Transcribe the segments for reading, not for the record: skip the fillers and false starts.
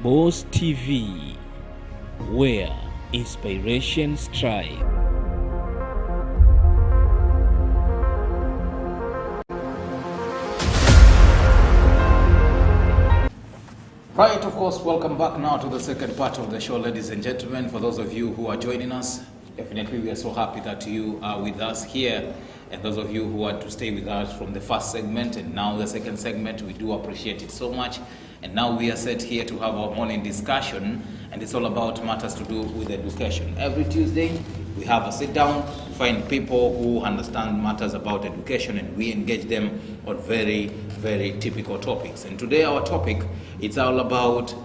Boss TV, where inspiration strive. Right, of course, welcome back now to the second part of the show, ladies and gentlemen. For those of you who are joining us, definitely we are so happy that you are with us here. And those of you who want to stay with us from the first segment and now the second segment, we do appreciate it so much. And now we are set here to have our morning discussion, and it's all about matters to do with education. Every Tuesday, we have a sit down, we find people who understand matters about education, and we engage them on very, very typical topics. And today our topic, it's all about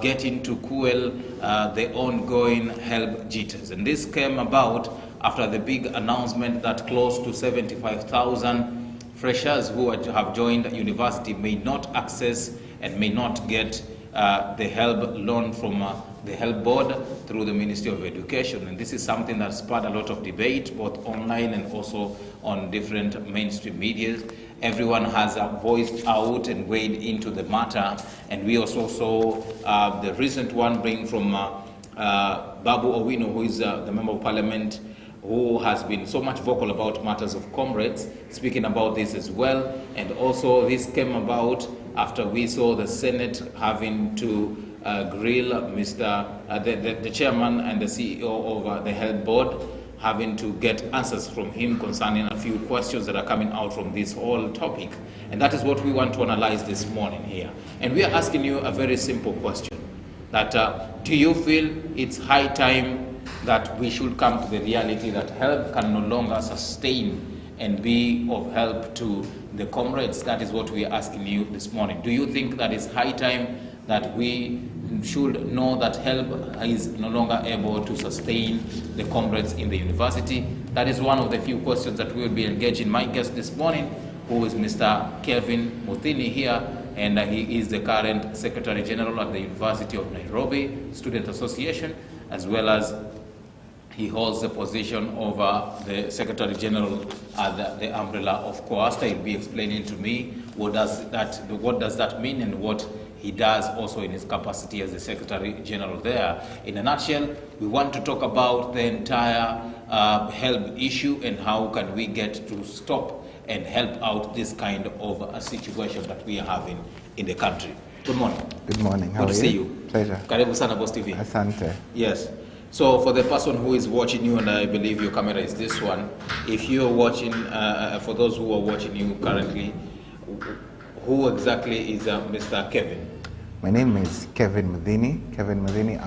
getting to quell the ongoing Helb Jitters. And this came about after the big announcement that close to 75,000 freshers who have joined university may not access and may not get the Helb loan from the Helb board through the Ministry of Education. And this is something that spurred a lot of debate, both online and also on different mainstream media. Everyone has voiced out and weighed into the matter. And we also saw the recent one bring from Babu Owino, who is the Member of Parliament, who has been so much vocal about matters of comrades, speaking about this as well. And also this came about after we saw the Senate having to grill the chairman and the CEO of the Helb board, having to get answers from him concerning a few questions that are coming out from this whole topic. And that is what we want to analyze this morning here. And we are asking you a very simple question, that do you feel it's high time that we should come to the reality that Helb can no longer sustain and be of help to the comrades? That is what we are asking you this morning. Do you think that it's high time that we should know that Helb is no longer able to sustain the comrades in the university? That is one of the few questions that we will be engaging my guest this morning, who is Mr. Kevin MUTHINI here, and he is the current Secretary General at the University of Nairobi Student Association, as well as he holds the position of the Secretary General at the umbrella of COASTA. He'll be explaining to me what does that mean and what he does also in his capacity as the Secretary General there. In a nutshell, we want to talk about the entire Helb issue and how can we get to stop and help out this kind of a situation that we are having in the country. Good morning. Good morning. How are you? Good to see you. Pleasure. Karibu sana Boss TV. Asante. Yes. So for the person who is watching you, and I believe your camera is this one, if you're watching, for those who are watching you currently, who exactly is Mr. Kevin? My name is Kevin MUTHINI.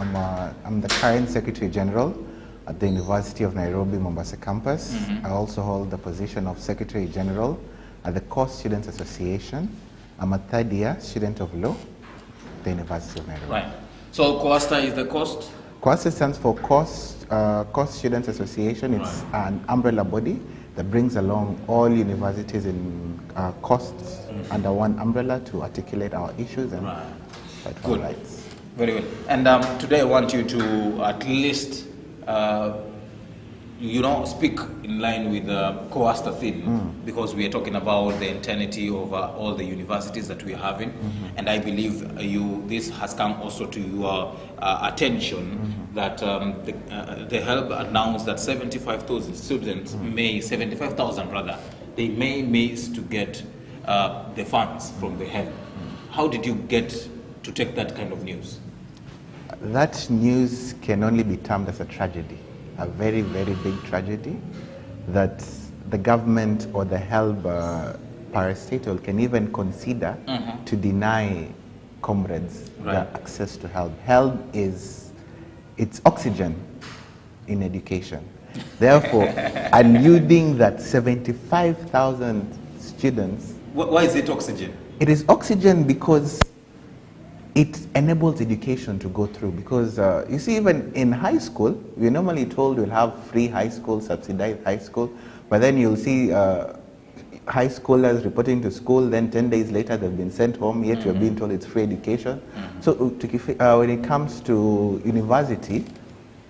I'm the current Secretary General at the University of Nairobi, Mombasa campus. I also hold the position of Secretary General at the Coast Students Association. I'm a third year student of law at the University of Nairobi. Right. So COASTA is the coast? COASTA stands for Coast Students Association. It's an umbrella body that brings along all universities in coasts under one umbrella to articulate our issues and fight for our rights. Very well. And today I want you to at least, speak in line with the COASTA theme, because we are talking about the eternity of all the universities that we are having. And I believe this has come also to your attention that the Helb announced that 75,000 students they may miss to get the funds from the Helb. How did you get to take that kind of news? That news can only be termed as a tragedy, a very, very big tragedy, that the government or the Helb parastatal can even consider to deny comrades their access to Helb. Helb it's oxygen in education. Therefore, alluding that 75,000 students... Why is it oxygen? It is oxygen because it enables education to go through. Because you see, even in high school, we're normally told we'll have free high school, subsidized high school, but then you'll see high schoolers reporting to school, then 10 days later they've been sent home, yet we're being told it's free education. So when it comes to university,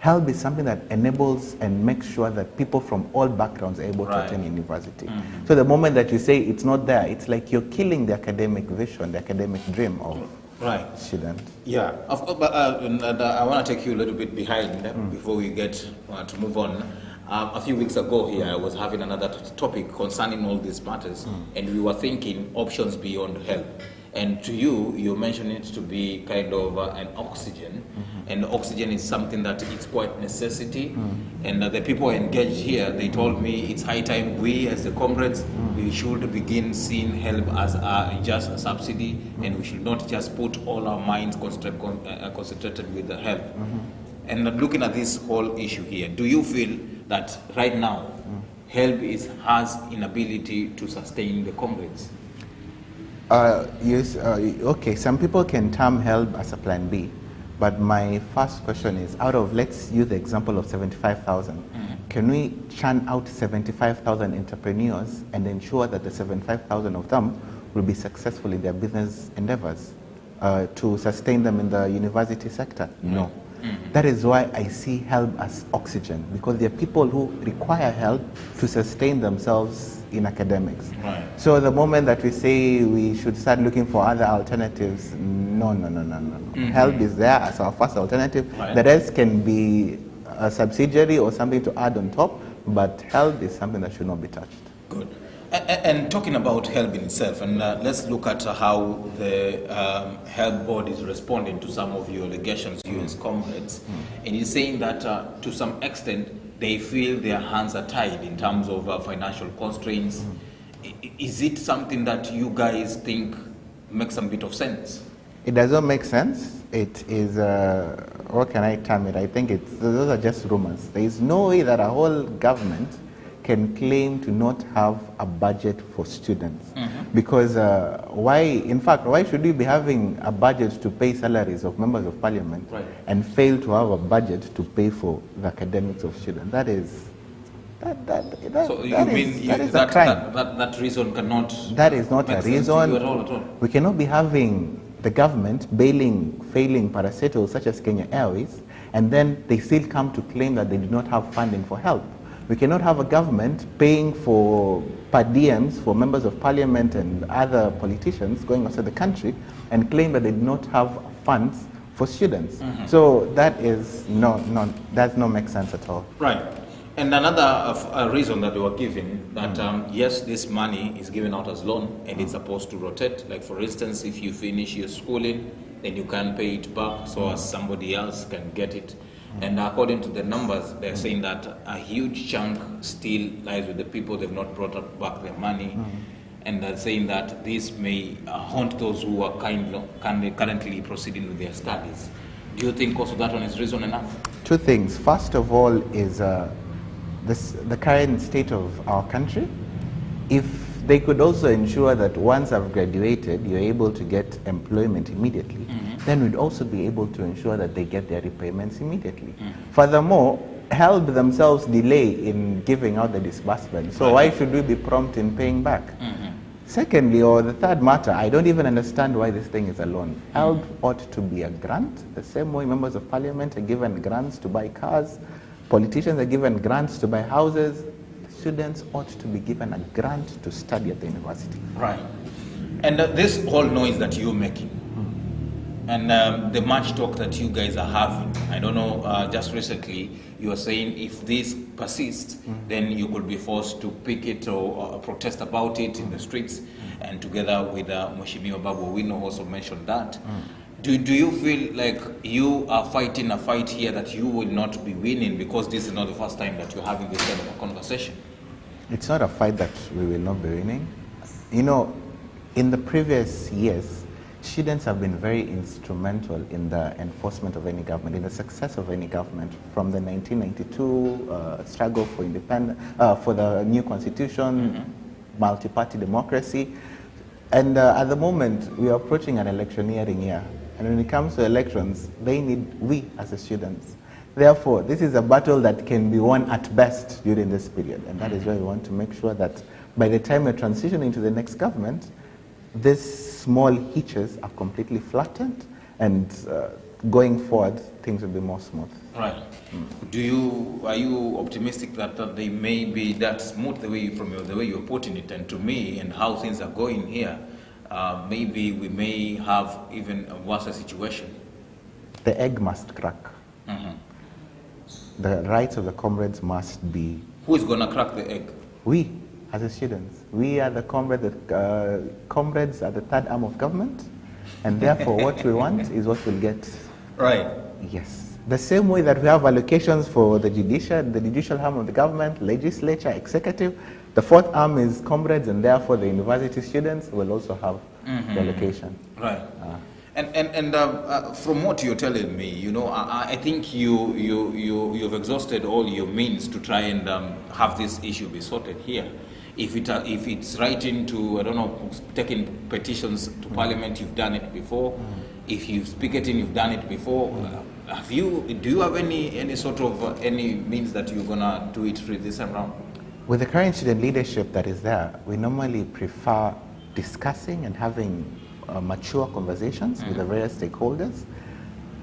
Helb is something that enables and makes sure that people from all backgrounds are able to attend university. So the moment that you say it's not there, it's like you're killing the academic vision, the academic dream Right. Shouldn't. Yeah, of course, but I want to take you a little bit behind before we get to move on. A few weeks ago here, I was having another topic concerning all these matters, and we were thinking options beyond help. And to you, you mentioned it to be kind of an oxygen, and oxygen is something that it's quite necessity. And the people engaged here, they told me it's high time we, as the comrades, we should begin seeing help as just a subsidy, and we should not just put all our minds concentrated with the help. And looking at this whole issue here, do you feel that right now, help has inability to sustain the comrades? Yes, okay, some people can term help as a plan B, but my first question is, out of, let's use the example of 75,000, can we churn out 75,000 entrepreneurs and ensure that the 75,000 of them will be successful in their business endeavors to sustain them in the university sector? No. That is why I see help as oxygen, because there are people who require help to sustain themselves in academics. Right. So the moment that we say we should start looking for other alternatives, no. Help is there as our first alternative. Right. The rest can be a subsidiary or something to add on top, but help is something that should not be touched. Good. And talking about help in itself, and let's look at how the help board is responding to some of your allegations, you as comrades. And you're saying that to some extent, they feel their hands are tied in terms of financial constraints. Is it something that you guys think makes some bit of sense? It does not make sense. It is, what can I term it? I think those are just rumors. There is no way that a whole government can claim to not have a budget for students. Because why should we be having a budget to pay salaries of members of parliament and fail to have a budget to pay for the academics of students? That is a crime. That reason cannot... That is not a reason. At all. We cannot be having the government failing parastatals such as Kenya Airways, and then they still come to claim that they do not have funding for help. We cannot have a government paying for per diems for members of parliament and other politicians going outside the country and claim that they do not have funds for students. So that is does not make sense at all. Right. And another reason that they were given that yes, this money is given out as loan and it's supposed to rotate. Like for instance, if you finish your schooling, then you can pay it back so as somebody else can get it. And according to the numbers, they're saying that a huge chunk still lies with the people. They've not brought back their money. And they're saying that this may haunt those who are currently proceeding with their studies. Do you think also that one is reason enough? Two things. First of all is the current state of our country. If they could also ensure that once I've graduated, you're able to get employment immediately, then we'd also be able to ensure that they get their repayments immediately. Furthermore, help themselves delay in giving out the disbursement. So why should we be prompt in paying back? Secondly, or the third matter, I don't even understand why this thing is a loan. Help ought to be a grant, the same way members of parliament are given grants to buy cars, politicians are given grants to buy houses. Students ought to be given a grant to study at the university. Right. And this whole noise that you're making, and the much talk that you guys are having, I don't know, just recently you were saying if this persists, then you could be forced to picket or protest about it in the streets, and together with Mheshimiwa Babu Owino also mentioned that. Do you feel like you are fighting a fight here that you will not be winning because this is not the first time that you're having this kind of a conversation? It's not a fight that we will not be winning. You know, in the previous years, students have been very instrumental in the enforcement of any government, in the success of any government, from the 1992 struggle for independence, for the new constitution, multi-party democracy. And at the moment, we are approaching an electioneering year. And when it comes to elections, they need we as the students. Therefore, this is a battle that can be won at best during this period. And that is why we want to make sure that by the time we're transitioning to the next government, these small hitches are completely flattened, and going forward, things will be more smooth. Right. Are you optimistic that they may be that smooth the way you're putting it? And to me, and how things are going here, maybe we may have even a worse situation. The egg must crack. The rights of the comrades must be... Who is going to crack the egg? We, as the students. We are the comrades are the third arm of government, and therefore what we want is what we'll get. Right. Yes. The same way that we have allocations for the judicial arm of the government, legislature, executive, the fourth arm is comrades, and therefore the university students will also have the allocation. Right. And from what you're telling me, you know, I think you've exhausted all your means to try and have this issue be sorted here. If it's writing to, I don't know, taking petitions to Parliament, you've done it before. If you've picketing, you've done it before. Do you have any sort of any means that you're gonna do it through this time round? With the current student leadership that is there, we normally prefer discussing and having mature conversations with the various stakeholders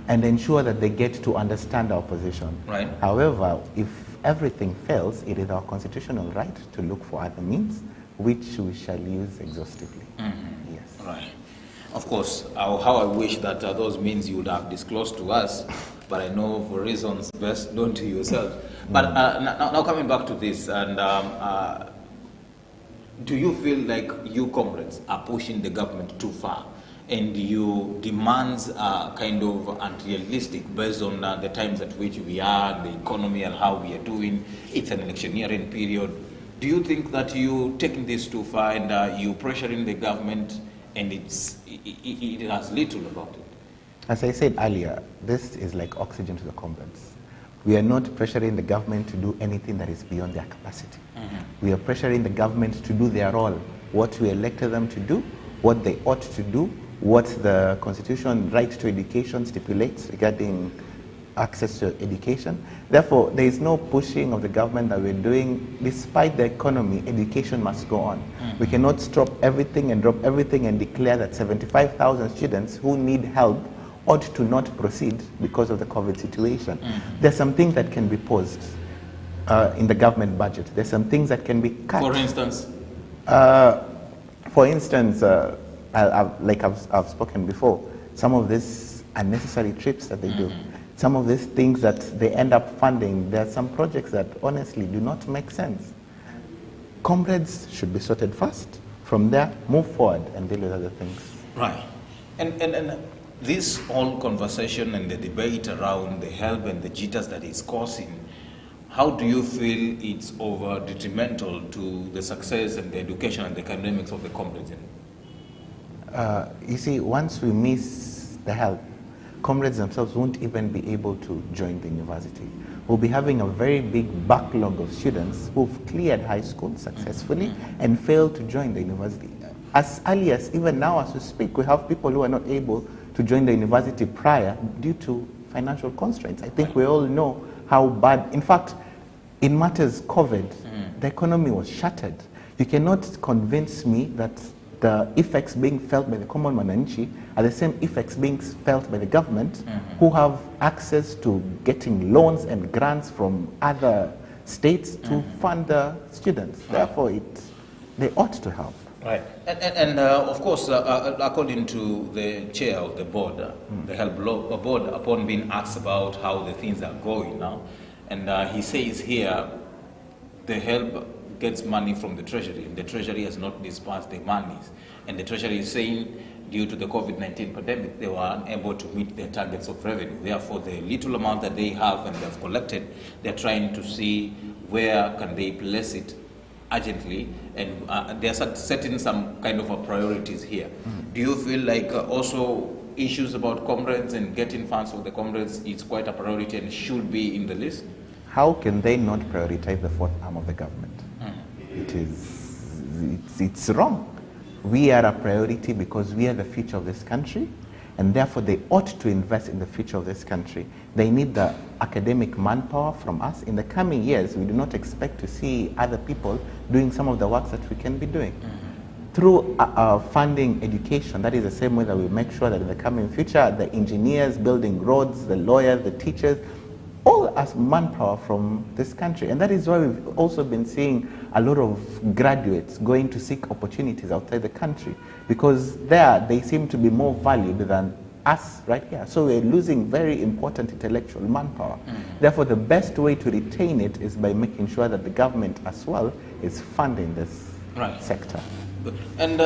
and ensure that they get to understand our position. Right. However, if everything fails, it is our constitutional right to look for other means, which we shall use exhaustively. Yes. Right. Of course, how I wish that those means you would have disclosed to us, but I know for reasons best known to yourself. But now coming back to this, and do you feel like you comrades are pushing the government too far, and your demands are kind of unrealistic based on the times at which we are, the economy and how we are doing? It's an electioneering period. Do you think that you're taking this too far and you're pressuring the government and it has little about it? As I said earlier, this is like oxygen to the comrades. We are not pressuring the government to do anything that is beyond their capacity. We are pressuring the government to do their role, what we elected them to do, what they ought to do, what the Constitution right to education stipulates regarding access to education. Therefore, there is no pushing of the government that we're doing. Despite the economy, education must go on. We cannot stop everything and drop everything and declare that 75,000 students who need help ought to not proceed because of the COVID situation. There's some things that can be paused in the government budget. There's some things that can be cut. For instance? I've spoken before, some of these unnecessary trips that they do, some of these things that they end up funding, there are some projects that honestly do not make sense. Comrades should be sorted first. From there, move forward and deal with other things. Right. And this whole conversation and the debate around the help and the jitters that it's causing, how do you feel it's over detrimental to the success and the education and the academics of the comrades? You see, once we miss the help, comrades themselves won't even be able to join the university. We'll be having a very big backlog of students who've cleared high school successfully and failed to join the university. As early as even now as we speak, we have people who are not able to join the university prior due to financial constraints. I think we all know how bad, in fact, in matters COVID, the economy was shattered. You cannot convince me that the effects being felt by the common mananchi are the same effects being felt by the government who have access to getting loans and grants from other states to fund the students. Therefore, they ought to help. Right. And of course, according to the chair of the board, the Helb board, upon being asked about how the things are going now, and he says here, the Helb gets money from the treasury, and the treasury has not dispersed the monies. And the treasury is saying, due to the COVID-19 pandemic, they were unable to meet their targets of revenue. Therefore, the little amount that they have and they have collected, they're trying to see where can they place it urgently, and they're setting some kind of priorities here. Do you feel like also issues about comrades and getting funds for the comrades is quite a priority and should be in the list? How can they not prioritize the fourth arm of the government? It's wrong. We are a priority because we are the future of this country, and therefore they ought to invest in the future of this country. They need the academic manpower from us. In the coming years, we do not expect to see other people doing some of the works that we can be doing. Through funding education, that is the same way that we make sure that in the coming future, the engineers building roads, the lawyers, the teachers, all as manpower from this country. And that is why we've also been seeing a lot of graduates going to seek opportunities outside the country, because there they seem to be more valued than us right here. So we're losing very important intellectual manpower. Therefore, the best way to retain it is by making sure that the government as well is funding this sector. And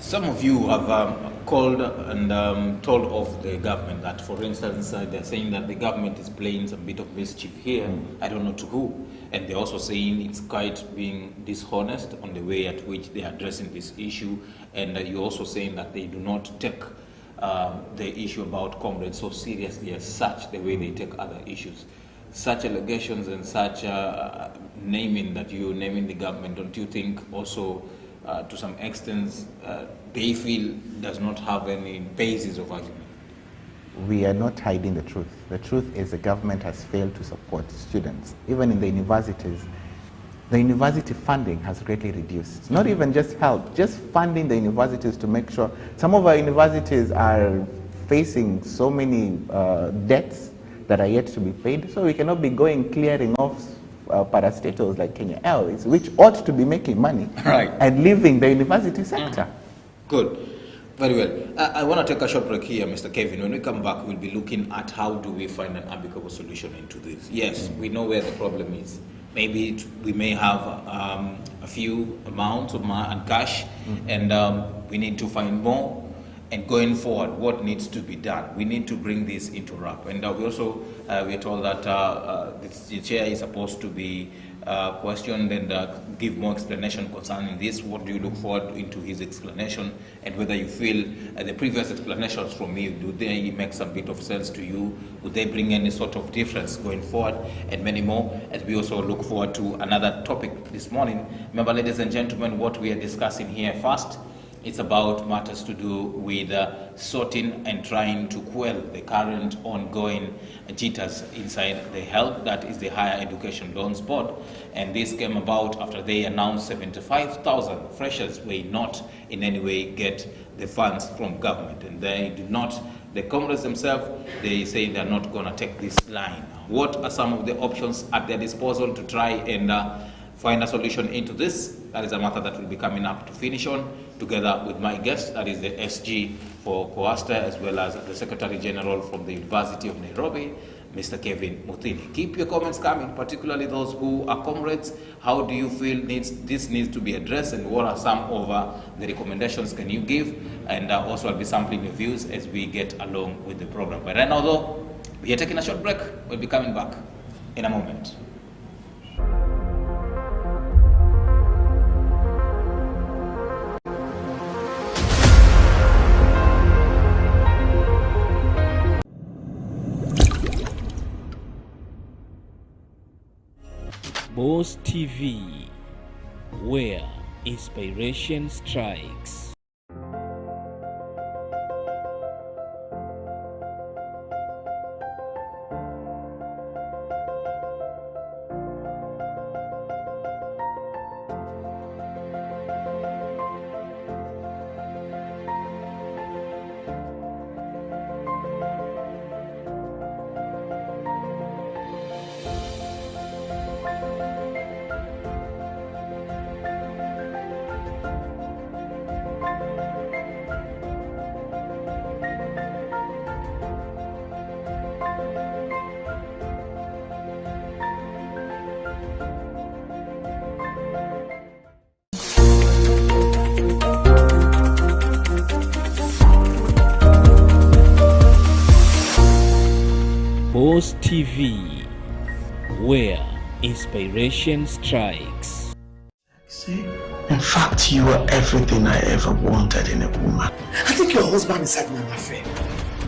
some of you have called and told of the government that, for instance, they're saying that the government is playing some bit of mischief here. I don't know to who. And they're also saying it's quite being dishonest on the way at which they're addressing this issue. And you're also saying that they do not take the issue about comrades so seriously as such, the way they take other issues. Such allegations and such naming that you're naming the government, don't you think also to some extent they feel does not have any basis of argument? We are not hiding the truth. The truth is the government has failed to support students. Even in the universities, the university funding has greatly reduced. Not even just help, just funding the universities to make sure. Some of our universities are facing so many debts that are yet to be paid, so we cannot be going clearing off parastatals like Kenya Airways, which ought to be making money, and leaving the university sector. Good. Very well. I want to take a short break here, Mr. Kevin. When we come back, we'll be looking at how do we find an amicable solution into this. Yes, we know where the problem is. Maybe we may have a few amounts of cash, and we need to find more. And going forward, what needs to be done? We need to bring this into wrap. And we also, we are told that the chair is supposed to be questioned and give more explanation concerning this. What do you look forward into his explanation? And whether you feel the previous explanations from you, do they make some bit of sense to you? Would they bring any sort of difference going forward? And many more, as we also look forward to another topic this morning. Remember, ladies and gentlemen, what we are discussing here first, it's about matters to do with sorting and trying to quell the current ongoing jitters inside the HELB, that is the Higher Education Loans Board. And this came about after they announced 75,000 freshers will not in any way get the funds from government. And they did not, the comrades themselves, they say they're not going to take this line. What are some of the options at their disposal to try and find a solution into this? That is a matter that will be coming up to finish on, together with my guest, that is the SG for COASTA, as well as the Secretary General from the University of Nairobi, Mr. Kevin Muthini. Keep your comments coming, particularly those who are comrades. How do you feel this needs to be addressed, and what are some of the recommendations can you give? And also I'll be sampling your views as we get along with the program. But right now, though, we are taking a short break. We'll be coming back in a moment. Boss TV, where inspiration strikes. Boss TV, where inspiration strikes. See, in fact, you are everything I ever wanted in a woman. I think your husband is having an affair.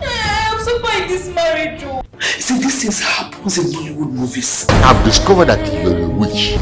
I'm so fine this marriage, Joe. See, these things happens in Bollywood movies. I've discovered that you're a witch.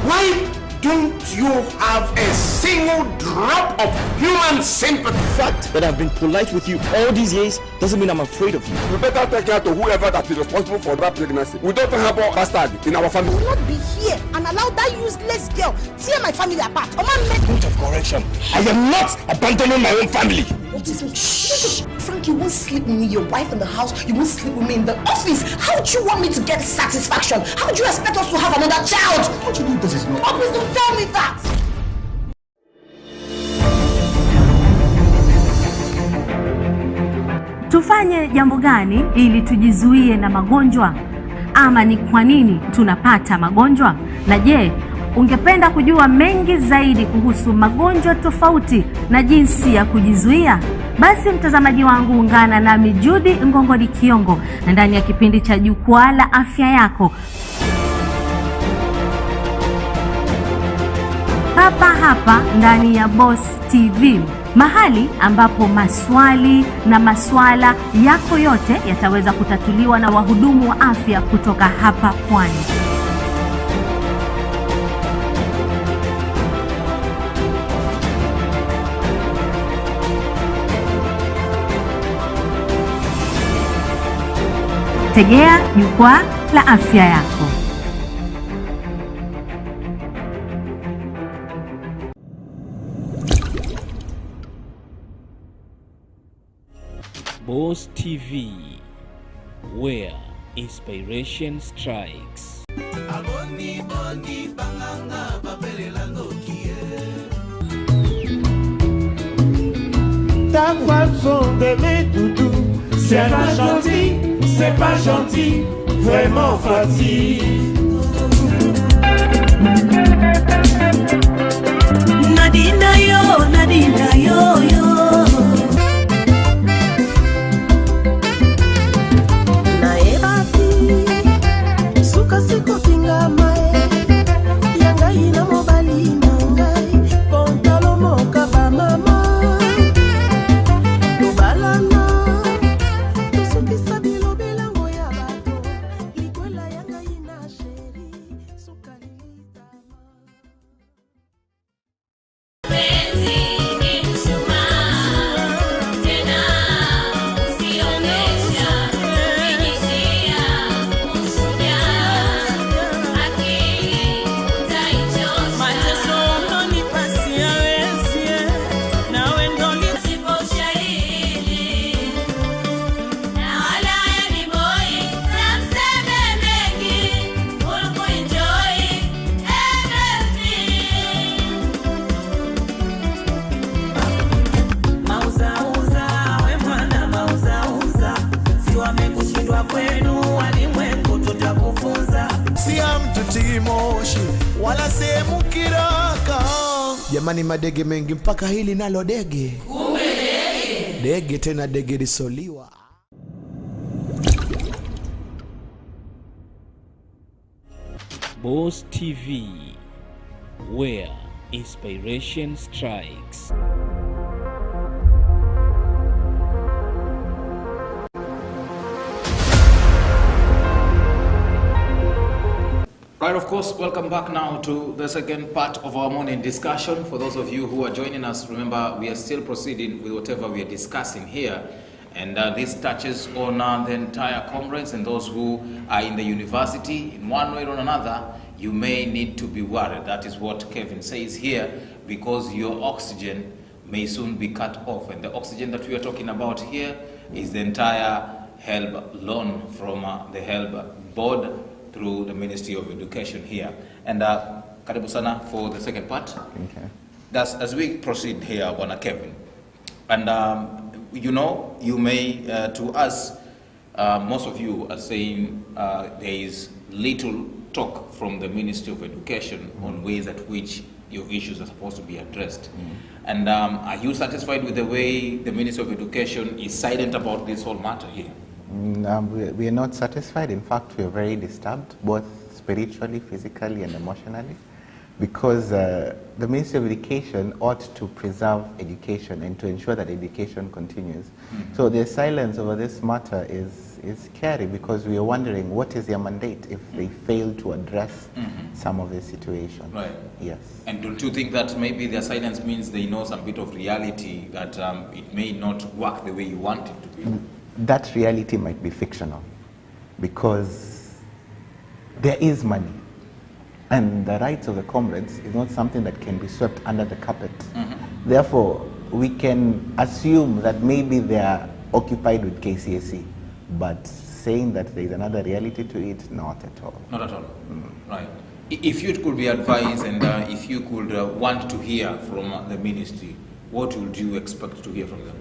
Why don't you have a single drop of human sympathy? The fact that I've been polite with you all these years doesn't mean I'm afraid of you. You better take care to whoever that is responsible for that pregnancy. We don't have a bastard in our family. I will not be here and allow that useless girl tear my family apart. Point of correction. I am not abandoning my own family. What is it? Shh. Frank, you won't sleep with me, your wife in the house, you won't sleep with me in the office. How do you want me to get satisfaction? How do you expect us to have another child? How do you know this is not? Oh, please don't tell me that. Tufanye jambo gani ili tujizuie na magonjwa? Ama ni kwa nini tunapata magonjwa? Na je, ungependa kujua mengi zaidi kuhusu magonjwa tofauti na jinsi ya kujizuia? Basi mtazamaji wangu, ungana nami Judy Ngongoni Kiongo na ndani ya kipindi cha Jukwaa la Afya Yako, papa hapa ndani ya Boss TV, mahali ambapo maswali na maswala yako yote yataweza kutatuliwa na wahudumu wa afya kutoka hapa Pwani. Tegea Jukwaa la Afya Yako. Boss TV, where inspiration strikes. Ta façon d'aimer doudou, c'est pas gentil, c'est pas gentil, vraiment fatigue. Nadina yo yo. Wala sehemu kiraka. Jamani, madege mengi mpaka hili nalo dege. Kumbe dege. Dege tena dege lisoliwa. Boss TV, where inspiration strikes. Right, of course, welcome back now to the second part of our morning discussion. For those of you who are joining us, remember we are still proceeding with whatever we are discussing here. And this touches on the entire conference, and those who are in the university, in one way or another, you may need to be worried. That is what Kevin says here, because your oxygen may soon be cut off. And the oxygen that we are talking about here is the entire HELB loan from the HELB board through the Ministry of Education here. And karibu sana for the second part. Okay. That's as we proceed here, Bwana Kevin. And you know, you may, to us, most of you are saying there is little talk from the Ministry of Education on ways at which your issues are supposed to be addressed. And are you satisfied with the way the Ministry of Education is silent about this whole matter here? We are not satisfied. In fact, we are very disturbed, both spiritually, physically, and emotionally, because the Ministry of Education ought to preserve education and to ensure that education continues. So their silence over this matter is scary, because we are wondering what is their mandate if they fail to address some of the situations. Right. Yes. And don't you think that maybe their silence means they know some bit of reality that it may not work the way you want it to be? That reality might be fictional, because there is money, and the rights of the comrades is not something that can be swept under the carpet. Therefore, we can assume that maybe their occupied with KCSE, but saying that there is another reality to it, not at all. Not at all. Right. If you could be advised and if you could want to hear from the ministry, what would you expect to hear from them?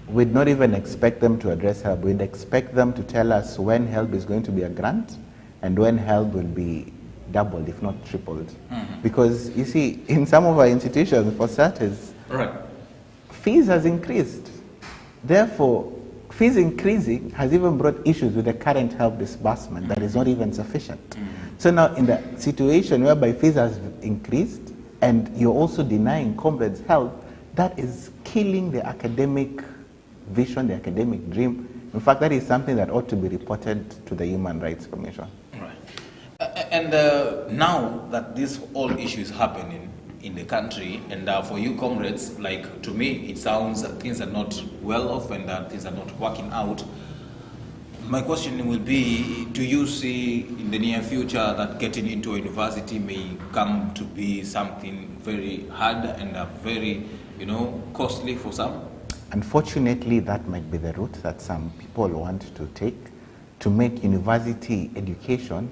We'd not even expect them to address help. We'd expect them to tell us when help is going to be a grant and when help will be doubled, if not tripled. Because you see, in some of our institutions, for starters, fees has increased. Therefore, fees increasing has even brought issues with the current help disbursement that is not even sufficient. So now in the situation whereby fees has increased and you're also denying comrades help, that is killing the academic vision, the academic dream. In fact, that is something that ought to be reported to the Human Rights Commission. And now that this whole issue is happening in the country, and for you comrades, like to me, it sounds that things are not well off and that things are not working out. My question will be, do you see in the near future that getting into a university may come to be something very hard and very, costly for some? Unfortunately, that might be the route that some people want to take, to make university education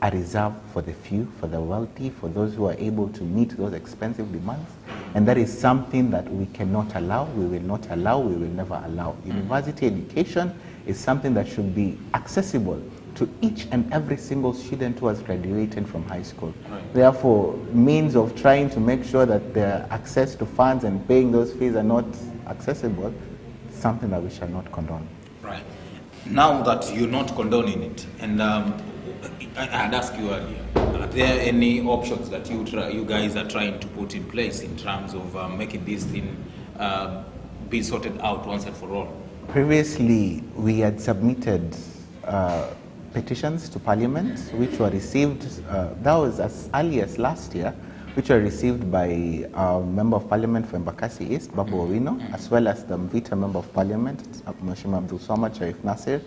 a reserve for the few, for the wealthy, for those who are able to meet those expensive demands. And that is something that we cannot allow, we will not allow, we will never allow. University education is something that should be accessible to each and every single student who has graduated from high school. Therefore, means of trying to make sure that their access to funds and paying those fees are not accessible, something that we shall not condone. Right. Now that you're not condoning it, and I had asked you earlier, are there any options that you guys are trying to put in place in terms of making this thing be sorted out once and for all? Previously, we had submitted petitions to Parliament, which were received, that was as early as last year, which were received by Member of Parliament for Embakasi East, Babu Owino, as well as the Mvita Member of Parliament, Mheshimiwa Abdul Swamad Sharif Nasir,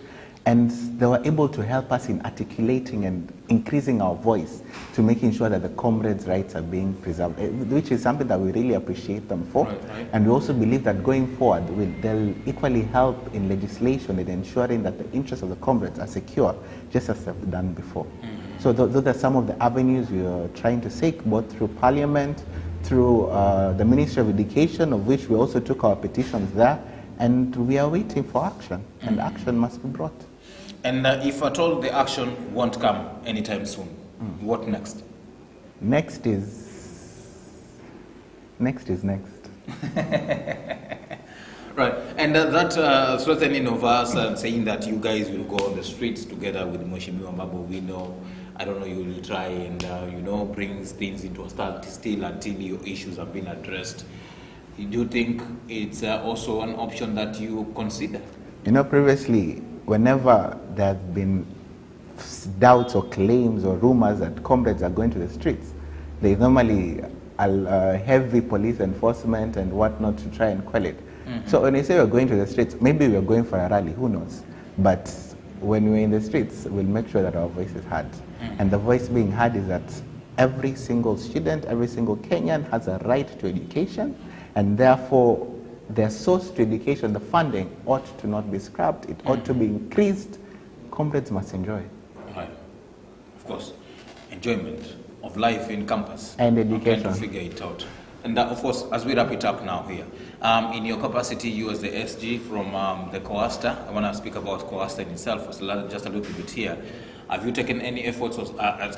and they were able to help us in articulating and increasing our voice to making sure that the comrades' rights are being preserved, which is something that we really appreciate them for. And we also believe that going forward, they'll equally help in legislation in ensuring that the interests of the comrades are secure, just as they've done before. So those are some of the avenues we are trying to seek, both through Parliament, through the Ministry of Education, of which we also took our petitions there, and we are waiting for action, and action must be brought. And if at all the action won't come anytime soon, what next? Next is next. Right, and that threatening of us and saying that you guys will go on the streets together with Mheshimiwa Babu Owino, I don't know, you will try and bring things into a standstill until your issues have been addressed. Do you think it's also an option that you consider? Previously, whenever there have been doubts or claims or rumors that comrades are going to the streets, they normally heavy police enforcement and whatnot to try and quell it. So when you say we're going to the streets, maybe we're going for a rally, who knows? But when we're in the streets, we'll make sure that our voice is heard. And the voice being heard is that every single student, every single Kenyan has a right to education, and therefore their source to education, the funding, ought to not be scrapped, it ought to be increased. Comrades must enjoy. Right. Of course, enjoyment of life in campus. And education. Trying to figure it out. And of course, as we wrap it up now here, in your capacity, you as the SG from the COASTA, I want to speak about COASTA in itself just a little bit here. Have you taken any efforts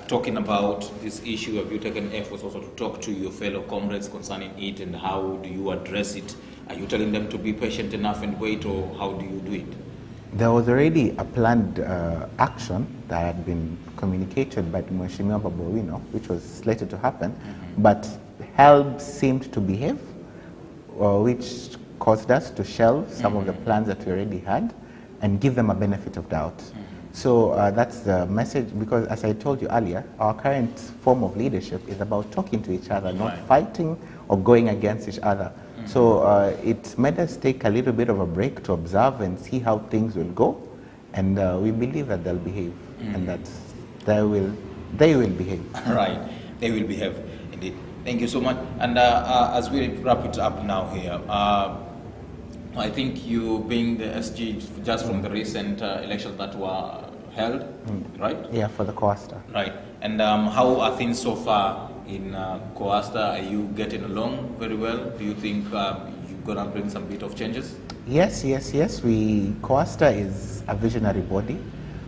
talking about this issue? Have you taken efforts also to talk to your fellow comrades concerning it, and how do you address it? Are you telling them to be patient enough and wait, or how do you do it? There was already a planned action that had been communicated by Mheshimiwa Babu Owino, which was slated to happen, but HELB seemed to behave, which caused us to shelve some of the plans that we already had and give them a benefit of doubt. So that's the message, because as I told you earlier, our current form of leadership is about talking to each other, not fighting or going against each other. So it made us take a little bit of a break to observe and see how things will go, and we believe that they'll behave, and that they will behave. Right, they will behave, indeed. Thank you so much. And as we wrap it up now here, I think you being the SG just from the recent elections that were held, right? Yeah, for the Coasta. Right. And how are things so far in Coasta? Are you getting along very well? Do you think you're going to bring some bit of changes? Yes. Coasta is a visionary body.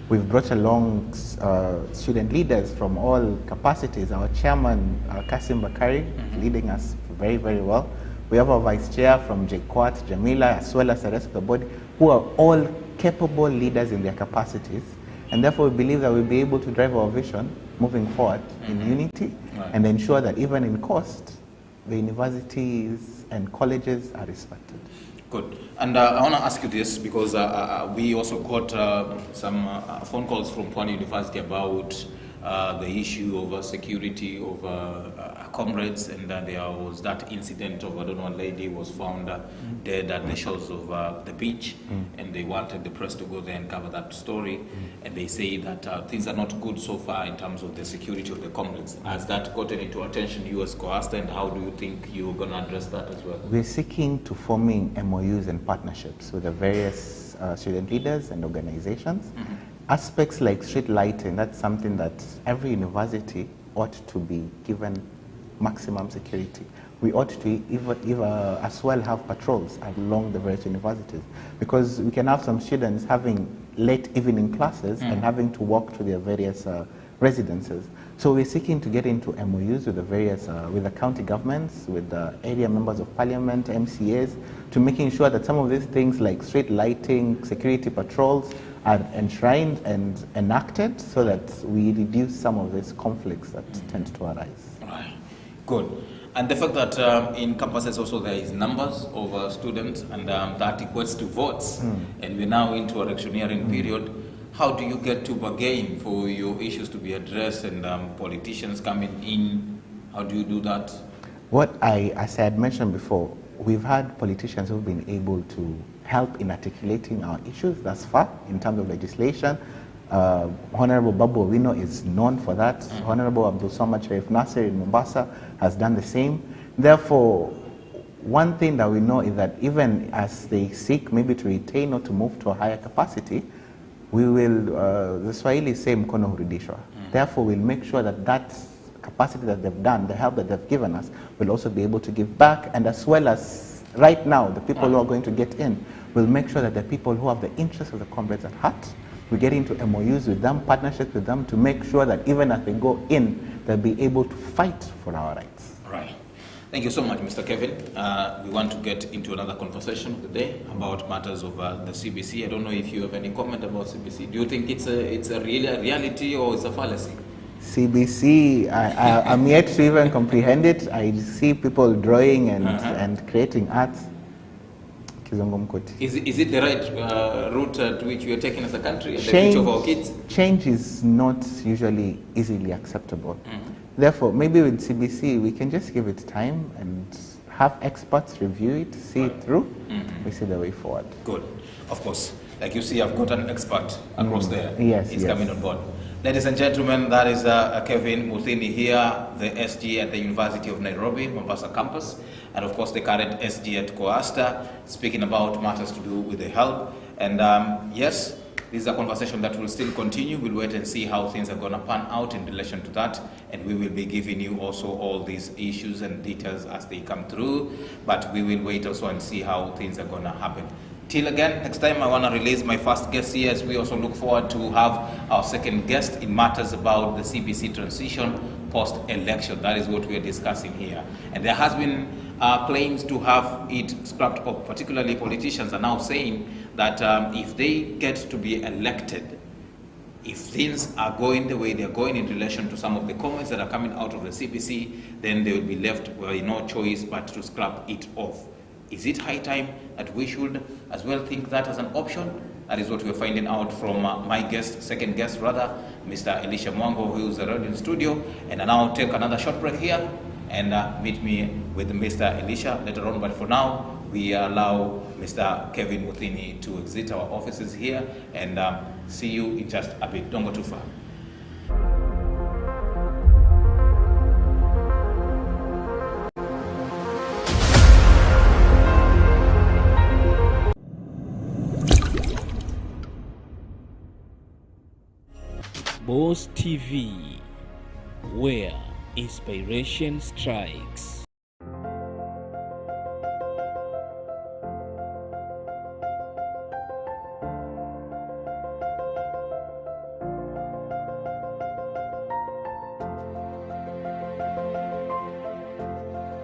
We've brought along student leaders from all capacities. Our chairman, Kasim Bakari, leading us very, very well. We have our vice chair from JKUAT, Jamila, as well as the rest of the body, who are all capable leaders in their capacities. And therefore, we believe that we'll be able to drive our vision moving forward in unity and ensure that even in cost, the universities and colleges are respected. Good. And I want to ask you this because we also got some phone calls from Pwani University about the issue of security of comrades, and there was that incident of, I don't know, a lady was found dead at the shores of the beach, and they wanted the press to go there and cover that story, and they say that things are not good so far in terms of the security of the comrades. Has that gotten into attention, you as Coasta, and how do you think you're going to address that as well? We're seeking to forming MOUs and partnerships with the various student leaders and organizations. Aspects like street lighting, that's something that every university ought to be given maximum security. We ought to as well have patrols along the various universities, because we can have some students having late evening classes and having to walk to their various residences. So we're seeking to get into MOUs with the various, with the county governments, with the area members of parliament, MCAs, to making sure that some of these things like street lighting, security patrols are enshrined and enacted so that we reduce some of these conflicts that tend to arise. Right. Good. And the fact that in campuses also there is numbers of students, and that equates to votes, and we're now into an electioneering period. How do you get to bargain for your issues to be addressed and politicians coming in? How do you do that? As I had mentioned before, we've had politicians who've been able to help in articulating our issues thus far in terms of legislation. Honorable Babu Owino is known for that. Honorable Abdul Samad Sharif Nasser in Mombasa has done the same. Therefore, one thing that we know is that even as they seek maybe to retain or to move to a higher capacity, we will, the Swahili say mkono hurudishwa. Therefore, we'll make sure that that capacity that they've done, the help that they've given us, will also be able to give back, and as well as right now, the people who are going to get in, will make sure that the people who have the interests of the comrades at heart, we get into MOUs with them, partnerships with them, to make sure that even as they go in, they'll be able to fight for our rights. Right. Thank you so much, Mr. Kevin. We want to get into another conversation today about matters of the CBC. I don't know if you have any comment about CBC. Do you think it's a reality or it's a fallacy? CBC, I'm yet to even comprehend it. I see people drawing and creating art. Is it the right route to which we are taking as a country and the future of our kids? Change is not usually easily acceptable. Therefore, maybe with CBC, we can just give it time and have experts review it, see it through. We see the way forward. Good. Of course. Like you see, I've got an expert across there. Yes, He's coming on board. Ladies and gentlemen, that is Kevin Muthini here, the SG at the University of Nairobi, Mombasa campus, and of course the current SG at Coasta, speaking about matters to do with the help. And yes, this is a conversation that will still continue. We'll wait and see how things are going to pan out in relation to that, and we will be giving you also all these issues and details as they come through, but we will wait also and see how things are going to happen. Till again, next time I want to release my first guest here, as we also look forward to have our second guest in matters about the CBC transition post-election. That is what we are discussing here. And there has been claims to have it scrapped up. Particularly politicians are now saying that if they get to be elected, if things are going the way they're going in relation to some of the comments that are coming out of the CBC, then they will be left with no choice but to scrap it off. Is it high time that we should as well think that as an option? That is what we're finding out from my guest, second guest rather, Mr. Elisha Mwango, who is already in the studio. And I now take another short break here and meet me with Mr. Elisha later on. But for now, we allow Mr. Kevin Muthini to exit our offices here, and see you in just a bit. Don't go too far. Boss TV, where inspiration strikes.